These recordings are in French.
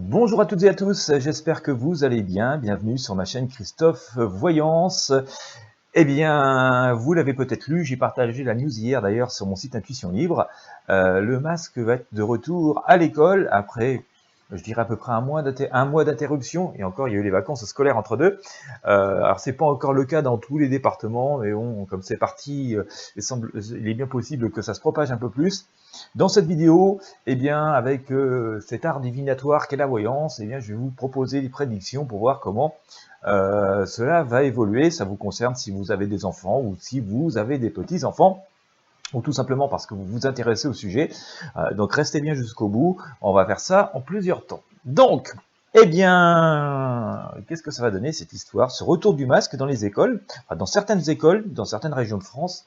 Bonjour à toutes et à tous, j'espère que vous allez bien. Bienvenue sur ma chaîne Christophe Voyance. Eh bien, vous l'avez peut-être lu, j'ai partagé la news hier d'ailleurs sur mon site Intuition Libre. Le masque va être de retour à l'école après, je dirais à peu près un mois d'interruption, et encore il y a eu les vacances scolaires entre deux. Alors c'est pas encore le cas dans tous les départements, mais bon, comme c'est parti, il est bien possible que ça se propage un peu plus. Dans cette vidéo, eh bien, avec cet art divinatoire qu'est la voyance, eh bien, je vais vous proposer des prédictions pour voir comment cela va évoluer. Ça vous concerne si vous avez des enfants ou si vous avez des petits-enfants, ou tout simplement parce que vous vous intéressez au sujet. Donc restez bien jusqu'au bout, on va faire ça en plusieurs temps. Donc, eh bien, qu'est-ce que ça va donner cette histoire? Ce retour du masque dans les écoles, enfin, dans certaines écoles, dans certaines régions de France,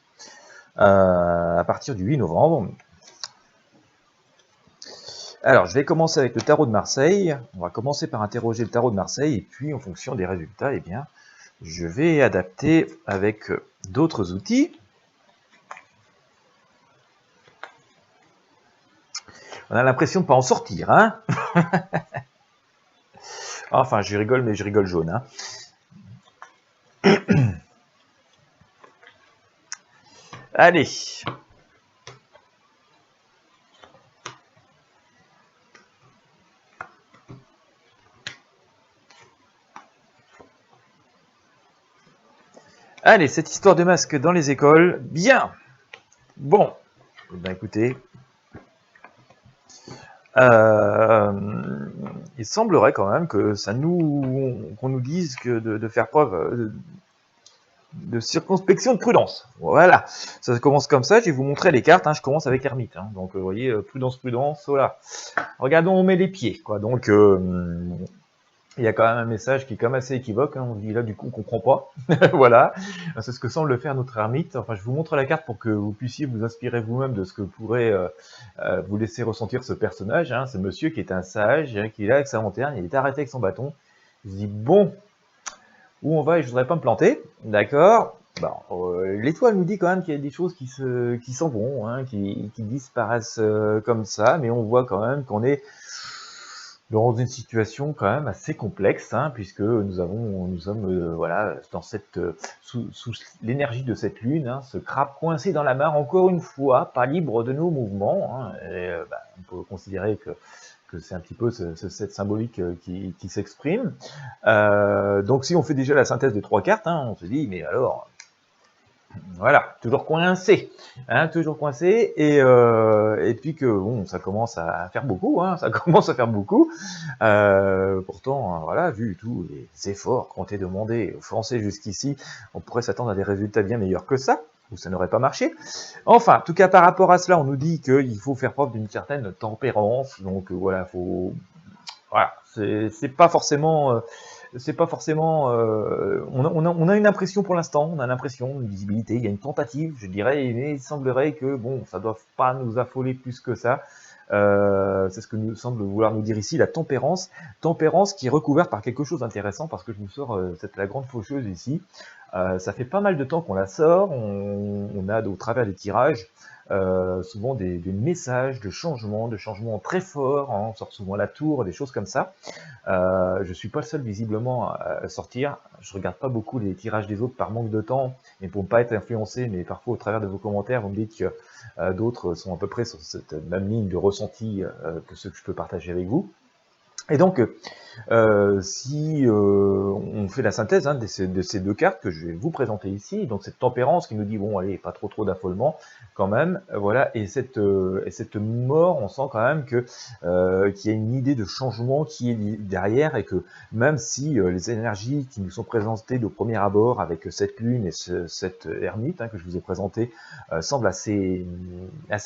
à partir du 8 novembre. Alors, je vais commencer avec le tarot de Marseille. On va commencer par interroger le tarot de Marseille, et puis en fonction des résultats, eh bien, je vais adapter avec d'autres outils. On a l'impression de ne pas en sortir, hein. Enfin, je rigole, mais je rigole jaune, hein. Allez. Allez, cette histoire de masque dans les écoles, bien. Bon, eh bien, écoutez, il semblerait quand même que qu'on nous dise que de faire preuve de circonspection, de prudence. Voilà, ça commence comme ça. Je vais vous montrer les cartes. Hein. Je commence avec l'ermite. Hein. Donc, vous voyez, prudence, prudence. Voilà. Regardons où on met les pieds, quoi. Donc, il y a quand même un message qui est quand même assez équivoque. Hein. On dit là, du coup, on comprend pas. Voilà. C'est ce que semble faire notre ermite. Enfin, je vous montre la carte pour que vous puissiez vous inspirer vous-même de ce que pourrait vous laisser ressentir ce personnage. Hein. Ce monsieur qui est un sage, hein, qui est là avec sa lanterne. Il est arrêté avec son bâton. Il se dit, bon, où on va et je voudrais pas me planter, d'accord. Bon, l'étoile nous dit quand même qu'il y a des choses qui s'en vont, hein, qui disparaissent comme ça, mais on voit quand même qu'on est dans une situation quand même assez complexe, hein, puisque nous sommes voilà dans cette sous l'énergie de cette lune, hein, ce crabe coincé dans la mare, encore une fois, pas libre de nos mouvements. Hein, et, on peut considérer que c'est un petit peu cette symbolique qui s'exprime. Donc si on fait déjà la synthèse des trois cartes, hein, on se dit, mais alors, voilà, toujours coincé, hein, toujours coincé, et puis que bon, ça commence à faire beaucoup, hein, ça commence à faire beaucoup. Pourtant, voilà, vu tous les efforts qu'ont été demandés aux Français jusqu'ici, on pourrait s'attendre à des résultats bien meilleurs que ça, ou ça n'aurait pas marché. Enfin, en tout cas, par rapport à cela, on nous dit qu'il faut faire preuve d'une certaine tempérance, donc voilà, voilà, c'est pas forcément on a une impression pour l'instant, on a l'impression, une visibilité, il y a une tentative, je dirais, mais il semblerait que bon, ça ne doit pas nous affoler plus que ça. C'est ce que nous semble vouloir nous dire ici, la tempérance qui est recouverte par quelque chose d'intéressant, parce que je vous sors la grande faucheuse ici. Ça fait pas mal de temps qu'on la sort, on a au travers des tirages souvent des messages de changement très forts, hein, on sort souvent la tour, des choses comme ça. Je suis pas le seul visiblement à sortir, je regarde pas beaucoup les tirages des autres par manque de temps, et pour ne pas être influencé, mais parfois au travers de vos commentaires, vous me dites que d'autres sont à peu près sur cette même ligne de ressenti que ceux que je peux partager avec vous. Et donc, si on fait la synthèse hein, de ces deux cartes que je vais vous présenter ici, donc cette tempérance qui nous dit, bon, allez, pas trop d'affolement, quand même, voilà, et cette mort, on sent quand même que qu'il y a une idée de changement qui est derrière, et que même si les énergies qui nous sont présentées de premier abord avec cette lune et cette ermite hein, que je vous ai présentée semblent assez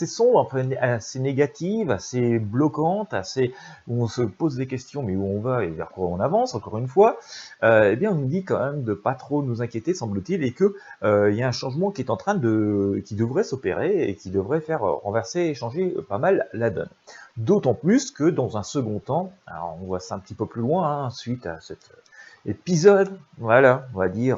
sombres, assez négatives, assez bloquantes, assez où on se pose des questions, mais où on va et vers quoi on avance, encore une fois, eh bien on nous dit quand même de pas trop nous inquiéter, semble-t-il, et que il y a un changement qui est en train qui devrait s'opérer et qui devrait faire renverser et changer pas mal la donne. D'autant plus que dans un second temps, alors on voit ça un petit peu plus loin, hein, suite à cet épisode, voilà, on va dire,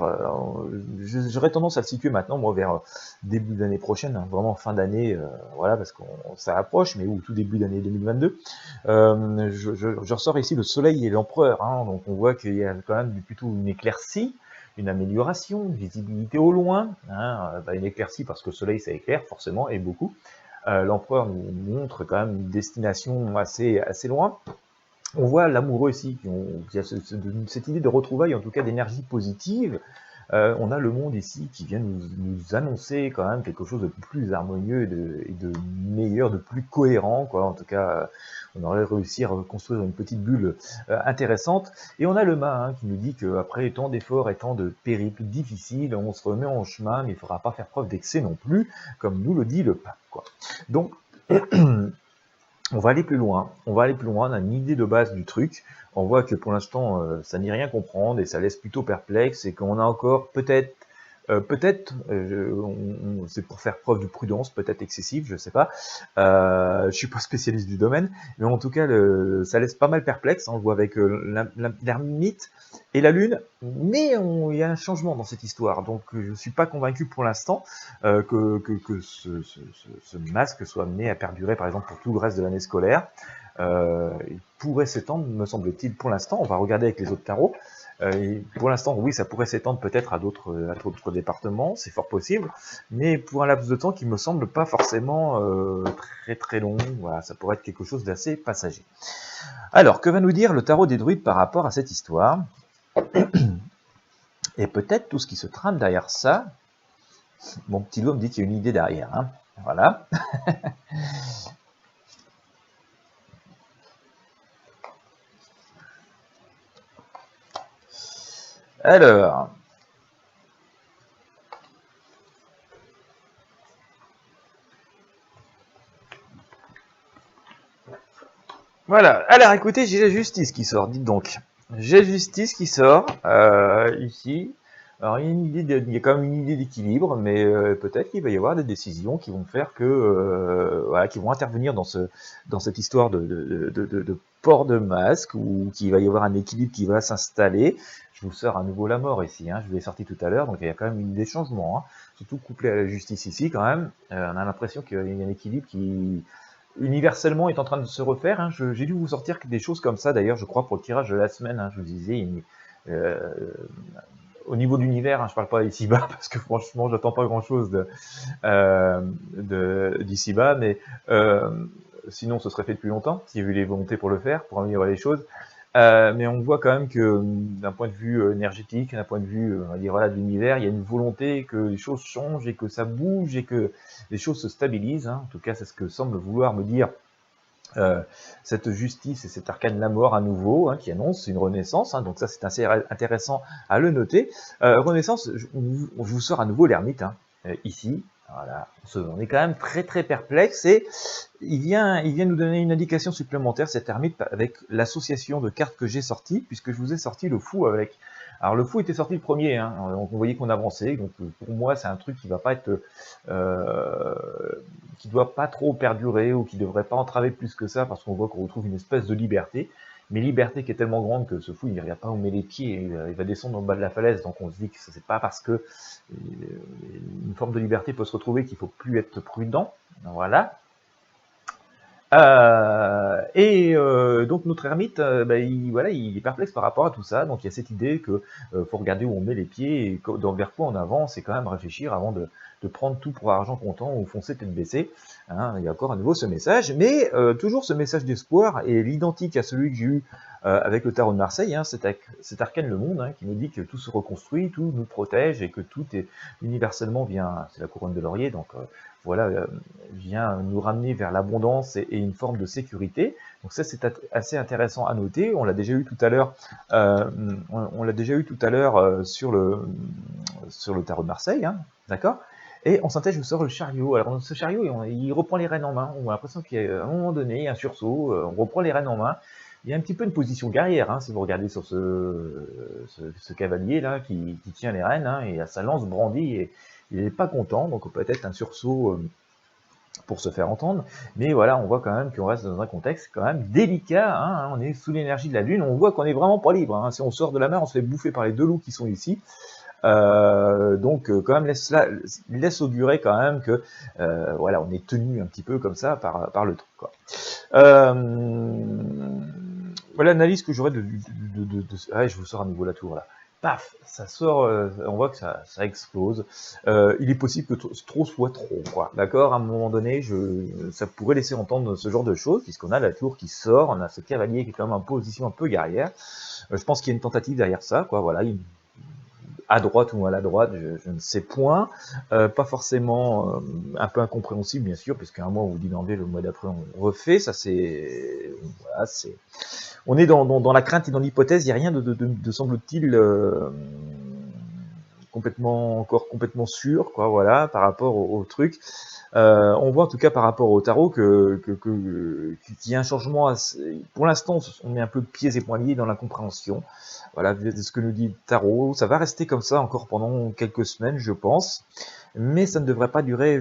j'aurais tendance à le situer maintenant, moi, vers début d'année prochaine, hein, vraiment fin d'année, voilà, parce que ça approche, mais au tout début d'année 2022. Je ressors ici le soleil et l'empereur, hein, donc on voit qu'il y a quand même plutôt une éclaircie, une amélioration, une visibilité au loin, hein, une éclaircie parce que le soleil ça éclaire forcément et beaucoup. L'empereur nous montre quand même une destination assez loin. On voit l'amoureux ici, qui a cette idée de retrouvailles, en tout cas d'énergie positive. On a le monde ici qui vient nous annoncer quand même quelque chose de plus harmonieux et de meilleur, de plus cohérent, quoi. En tout cas, on aurait réussi à reconstruire une petite bulle intéressante. Et on a le mât, hein, qui nous dit qu'après tant d'efforts et tant de périples difficiles, on se remet en chemin, mais il ne faudra pas faire preuve d'excès non plus, comme nous le dit le pape, quoi. Donc, on va aller plus loin, on a une idée de base du truc, on voit que pour l'instant ça n'y rien comprendre et ça laisse plutôt perplexe et qu'on a encore peut-être, c'est pour faire preuve de prudence, peut-être excessive, je sais pas, je suis pas spécialiste du domaine, mais en tout cas ça laisse pas mal perplexe, hein, on le voit avec l'ermite et la lune, mais il y a un changement dans cette histoire, donc je suis pas convaincu pour l'instant que ce masque soit amené à perdurer par exemple pour tout le reste de l'année scolaire. Il pourrait s'étendre, me semble-t-il, pour l'instant, on va regarder avec les autres tarots. Pour l'instant, oui, ça pourrait s'étendre peut-être à d'autres départements, c'est fort possible, mais pour un laps de temps qui me semble pas forcément très long, voilà, ça pourrait être quelque chose d'assez passager. Alors, que va nous dire le tarot des druides par rapport à cette histoire? Et peut-être tout ce qui se trame derrière ça. Mon petit doigt me dit qu'il y a une idée derrière, hein. Voilà. Alors, voilà. Alors, écoutez, j'ai la justice qui sort, dites donc. J'ai la justice qui sort, ici. Alors, il y a quand même une idée d'équilibre, mais peut-être qu'il va y avoir des décisions qui vont faire que, voilà, qui vont intervenir dans cette histoire de port de masque, ou qu'il va y avoir un équilibre qui va s'installer. Je vous sors à nouveau la mort ici, hein, je vous l'ai sorti tout à l'heure, donc il y a quand même des changements, hein, surtout couplé à la justice ici quand même. On a l'impression qu'il y a un équilibre qui universellement est en train de se refaire, hein. J'ai dû vous sortir des choses comme ça d'ailleurs, je crois, pour le tirage de la semaine, hein. Je vous disais, au niveau de l'univers, hein, je parle pas ici-bas parce que franchement, j'attends pas grand-chose d'ici-bas, mais sinon, ce serait fait depuis longtemps s'il y avait eu les volontés pour le faire, pour améliorer les choses. Mais on voit quand même que d'un point de vue énergétique, d'un point de vue, on va dire, voilà, de l'univers, il y a une volonté que les choses changent et que ça bouge et que les choses se stabilisent, hein. En tout cas, c'est ce que semble vouloir me dire cette justice et cet arcane de la mort à nouveau, hein, qui annonce une renaissance, hein. Donc ça, c'est assez intéressant à le noter. Renaissance, je vous sors à nouveau l'ermite, hein, ici. Voilà, on est quand même très perplexe et il vient nous donner une indication supplémentaire, cet ermite, avec l'association de cartes que j'ai sorties, puisque je vous ai sorti le fou avec. Alors le fou était sorti le premier, hein, donc vous voyez qu'on avançait, donc pour moi c'est un truc qui va pas être, qui doit pas trop perdurer ou qui devrait pas entraver plus que ça, parce qu'on voit qu'on retrouve une espèce de liberté, mais liberté qui est tellement grande que ce fou il ne regarde pas où met les pieds, il va descendre au bas de la falaise, donc on se dit que c'est pas parce que une forme de liberté peut se retrouver qu'il faut plus être prudent, voilà. Donc notre ermite, voilà, il est perplexe par rapport à tout ça, donc il y a cette idée que faut regarder où on met les pieds et vers quoi on avance et quand même réfléchir avant de prendre tout pour argent comptant ou foncer tête baissée, hein. Il y a encore à nouveau ce message, mais toujours ce message d'espoir est l'identique à celui que j'ai eu avec le tarot de Marseille, hein, cet arcane le monde, hein, qui nous dit que tout se reconstruit, tout nous protège et que tout est universellement vient, c'est la couronne de laurier, donc voilà, vient nous ramener vers l'abondance et une forme de sécurité. Donc ça, c'est assez intéressant à noter. On l'a déjà eu tout à l'heure, sur le tarot de Marseille, hein, d'accord. Et en synthèse, je vous sors le chariot. Alors ce chariot, il reprend les rênes en main. On a l'impression qu'à un moment donné, un sursaut, on reprend les rênes en main. Il y a un petit peu une position guerrière, hein, si vous regardez sur ce cavalier là qui tient les rênes, hein, et à sa lance brandie, et il n'est pas content, donc peut-être un sursaut pour se faire entendre, mais voilà, on voit quand même qu'on reste dans un contexte quand même délicat, hein, on est sous l'énergie de la Lune, on voit qu'on est vraiment pas libre, hein, si on sort de la mer, on se fait bouffer par les 2 loups qui sont ici, donc quand même laisse augurer quand même que voilà, on est tenu un petit peu comme ça par le truc, quoi. Voilà l'analyse que j'aurais ah, je vous sors à nouveau la tour là. Paf, ça sort, on voit que ça explose. Il est possible que trop soit trop, quoi. D'accord, à un moment donné, ça pourrait laisser entendre ce genre de choses, puisqu'on a la tour qui sort, on a ce cavalier qui est quand même en position un peu guerrière. Je pense qu'il y a une tentative derrière ça, quoi. Voilà, à droite ou à la droite, je ne sais point. Pas forcément un peu incompréhensible, bien sûr, puisqu'à un mois on vous dit d'enlever, le mois d'après on refait. Ça c'est, voilà, c'est. On est dans la crainte et dans l'hypothèse. Il n'y a rien de semble-t-il encore complètement sûr, quoi. Voilà, par rapport au truc. On voit en tout cas par rapport au tarot qu'il y a un changement. Pour l'instant, on est un peu pieds et poings liés dans la compréhension. Voilà, ce que nous dit le tarot. Ça va rester comme ça encore pendant quelques semaines, je pense. Mais ça ne devrait pas durer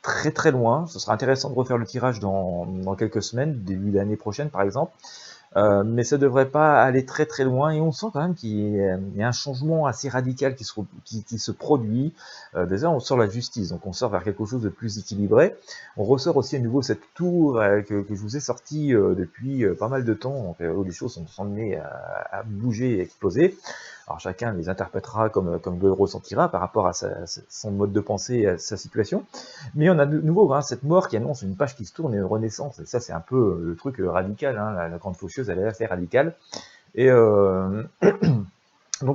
très très loin. Ce sera intéressant de refaire le tirage dans quelques semaines, début d'année prochaine par exemple. Mais ça devrait pas aller très très loin, et on sent quand même qu'il y a un changement assez radical qui se produit. Déjà, on sort la justice, donc on sort vers quelque chose de plus équilibré. On ressort aussi à nouveau cette tour que je vous ai sortie depuis pas mal de temps, donc, où les choses sont amenées à bouger et exploser. Alors chacun les interprétera comme il le ressentira par rapport à son mode de pensée et à sa situation. Mais on a de nouveau cette mort qui annonce une page qui se tourne et une renaissance. Et ça, c'est un peu le truc radical. Hein, la grande faucheuse, elle est assez radicale. Et donc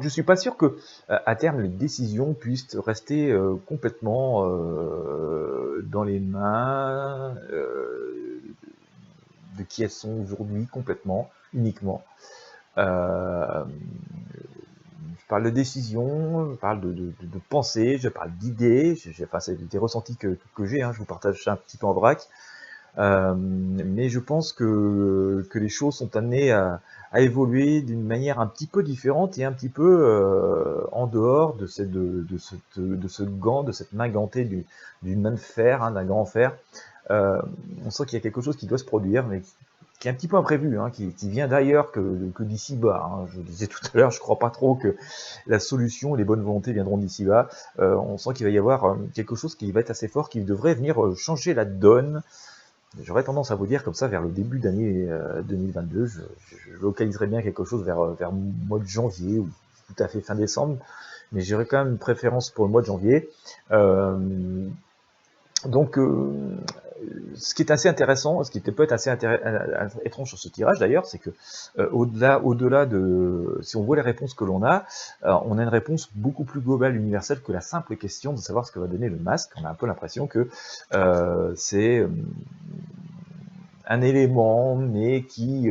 je suis pas sûr que à terme les décisions puissent rester complètement dans les mains de qui elles sont aujourd'hui, complètement, uniquement. Je parle de décision, je parle de pensée, je parle d'idées, enfin c'est des ressentis que j'ai, hein, je vous partage ça un petit peu en vrac, mais je pense que les choses sont amenées à évoluer d'une manière un petit peu différente et un petit peu en dehors de ce gant, de cette main gantée d'une main de fer, hein, d'un grand fer. On sent qu'il y a quelque chose qui doit se produire, mais qui est un petit peu imprévu, hein, qui vient d'ailleurs que d'ici bas. Hein. Je le disais tout à l'heure, je ne crois pas trop que la solution, les bonnes volontés viendront d'ici bas. On sent qu'il va y avoir quelque chose qui va être assez fort, qui devrait venir changer la donne. J'aurais tendance à vous dire comme ça, vers le début d'année 2022, je localiserais bien quelque chose vers le mois de janvier, ou tout à fait fin décembre, mais j'aurais quand même une préférence pour le mois de janvier. Donc, ce qui est assez intéressant, ce qui peut être assez étrange sur ce tirage d'ailleurs, c'est que au-delà de, si on voit les réponses que l'on a une réponse beaucoup plus globale, universelle que la simple question de savoir ce que va donner le masque. On a un peu l'impression que c'est un élément, mais qui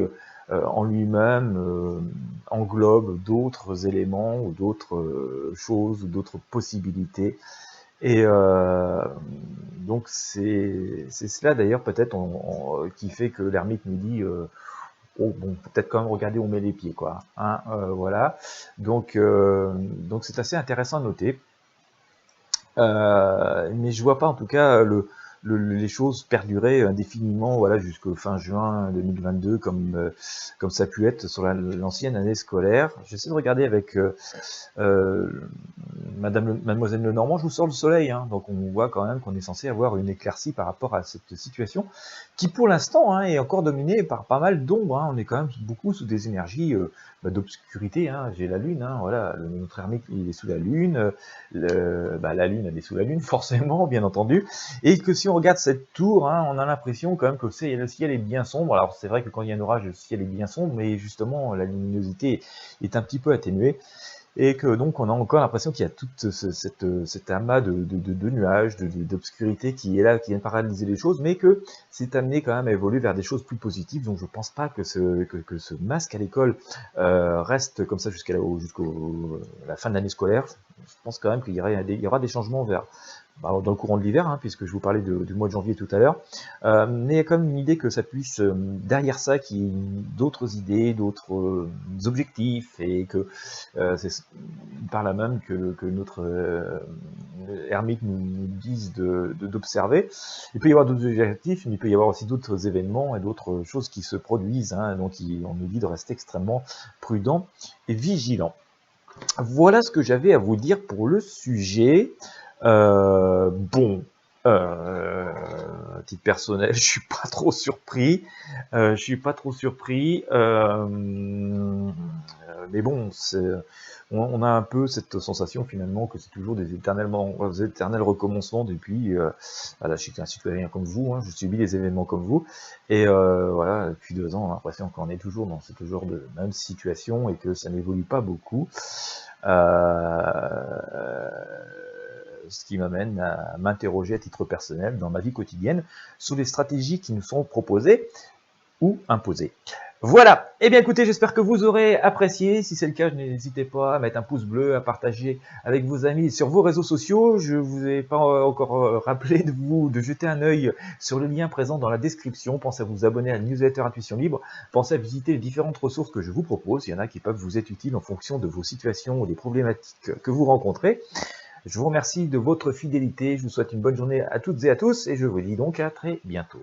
en lui-même englobe d'autres éléments ou d'autres choses ou d'autres possibilités. Et donc c'est cela d'ailleurs peut-être qui fait que l'ermite nous dit oh, bon, peut-être quand même regarder où on met les pieds, quoi. Hein, voilà. Donc c'est assez intéressant à noter. Mais je vois pas en tout cas les choses perdurer indéfiniment, voilà, jusqu'au fin juin 2022, comme ça a pu être sur l'ancienne année scolaire. J'essaie de regarder avec Mademoiselle Lenormand, je vous sors le soleil, hein, donc on voit quand même qu'on est censé avoir une éclaircie par rapport à cette situation, qui pour l'instant est encore dominée par pas mal d'ombres. Hein. On est quand même beaucoup sous des énergies d'obscurité. Hein. J'ai la lune, hein, voilà, notre ermite il est sous la lune, la lune elle est sous la lune forcément, bien entendu, et que si on regarde cette tour, hein, on a l'impression quand même que le ciel est bien sombre. Alors c'est vrai que quand il y a un orage, le ciel est bien sombre, mais justement la luminosité est un petit peu atténuée. Et que donc on a encore l'impression qu'il y a tout cet amas de nuages, d'obscurité qui est là, qui vient paralyser les choses, mais que c'est amené quand même à évoluer vers des choses plus positives. Donc je pense pas que ce masque à l'école reste comme ça jusqu'à la fin de l'année scolaire. Je pense quand même qu'il y aura des changements dans le courant de l'hiver, hein, puisque je vous parlais du mois de janvier tout à l'heure, mais il y a quand même une idée que ça puisse, derrière ça, qu'il y ait d'autres idées, d'autres objectifs, et que c'est par là même que ermites nous disent d'observer. Il peut y avoir d'autres objectifs, mais il peut y avoir aussi d'autres événements et d'autres choses qui se produisent. Hein, donc on nous dit de rester extrêmement prudent et vigilant. Voilà ce que j'avais à vous dire pour le sujet. Bon, à titre personnel, je suis pas trop surpris. Mais bon, on a un peu cette sensation finalement que c'est toujours des éternels recommencements depuis. Voilà, je suis un citoyen comme vous, hein, je subis les événements comme vous, et voilà, depuis 2 ans, on a l'impression qu'on est toujours dans ce genre de même situation et que ça n'évolue pas beaucoup. Ce qui m'amène à m'interroger à titre personnel dans ma vie quotidienne sur les stratégies qui nous sont proposées ou imposées. Voilà, eh bien écoutez, j'espère que vous aurez apprécié. Si c'est le cas, n'hésitez pas à mettre un pouce bleu, à partager avec vos amis sur vos réseaux sociaux. Je ne vous ai pas encore rappelé de jeter un œil sur le lien présent dans la description. Pensez à vous abonner à la newsletter Intuition Libre. Pensez à visiter les différentes ressources que je vous propose. Il y en a qui peuvent vous être utiles en fonction de vos situations ou des problématiques que vous rencontrez. Je vous remercie de votre fidélité. Je vous souhaite une bonne journée à toutes et à tous et je vous dis donc à très bientôt.